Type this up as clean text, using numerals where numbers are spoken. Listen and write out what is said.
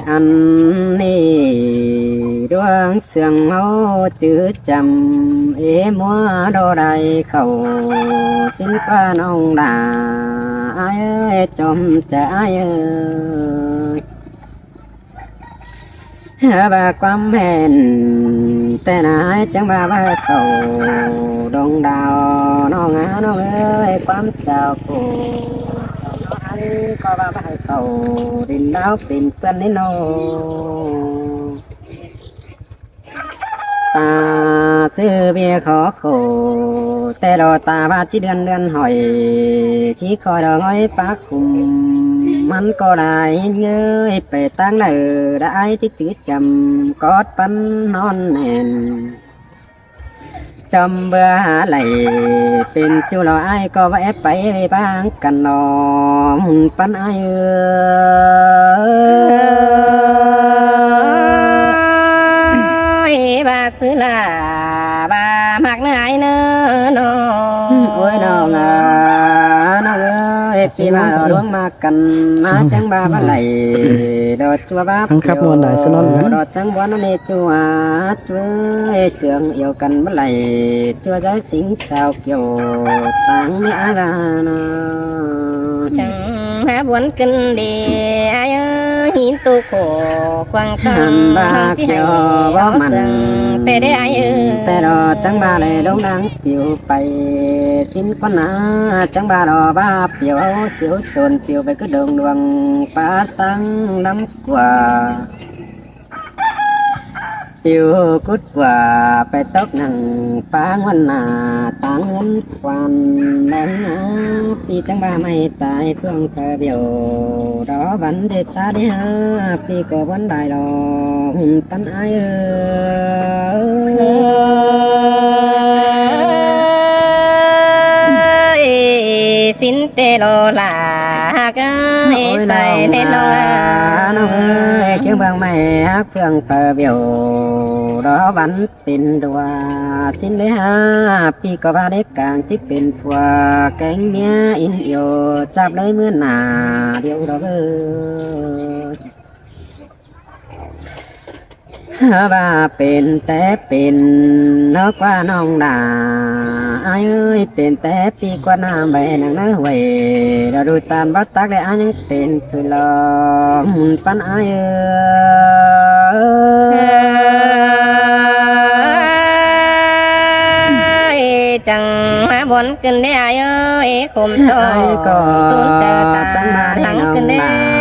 อันนี้ดวงเสียงเฮาจื้อจำมัวดอใดเข้าสิ้นฟ้าน้องดาอายเอ้ยจอมจะอายเอ้ยบ่าความเห็นแต่นายจังว่าเข้าดงดาวน้องน้องเอ้ยความเจ้ากูก็ว่าให้เขาดินดาวเป็นเพื่อนให้น้องตาซื้อเบียขอโคแต่รอตาว่าจีเดือนหอยขี้คอยดอกอ้อยปากคุมมันก็ได้เงยไปตั้งเลยได้จื้อจำกอดปันนอนแน่นจำเบื่อหาไหลเป็นจูหล่อไอ้ก็ว่าแอบไปบ้างกันนอมปันไอ้บาซื้อลาบามักนายเนอน้องโอ้ยน้องน้องเอ้ยพี่มาเราร่วมมากันมาจังบาบ้าไหลดอจัวบ้าเปียวดอจังวันนี้จัวช่วยเสียงเอี่ยวกันบ้าไหลจัวใจสิงสาวเกี่ยวต่างไม่อาลานาจังหาบวนกันดีอายุหินตุโขควางตามบาเกี่ยวว่ามันแต่ได้อายุแต่รอจังบาเลยดงดังปิวไปสิ้นคนหนาจังบารอบาเปียวเสียวส่วนเปียวไปก็ดงดวงป่าสังน้ำกว่าปิวกุดกว่าไปตกหนังปางวันหนาต่างเงินควันแรงนะปีจังบาไม่ตายเพื่องเธอเบียวรอวันเด็ดสาเดียปีก็วันได้ดอกตันไอสินเตโลลาก็ใส่เนโนน้องเอ้ยเกี่ยวบางไม่ฮักเพื่องเธอเบียวรอวันเป็นดัวสิ้นเลยฮะปีก็ว่าได้กลางจิเป็นผัวแกงเนี้ยอินโยจับเลยเมื่อหนาเดียวเราเออว่าเป็นแต่เป็นนกว่าน้องดาอายเอ้ยเป็นแต่ปีกว่าน้ำใบนางเนื้อเวเราดูตามบักตักได้อายังเป็นคือลมปันอายเอ้ยจังมาบนกันได้อายเอ้ยคมโตตุนเจอตาจังมาหลังกันได้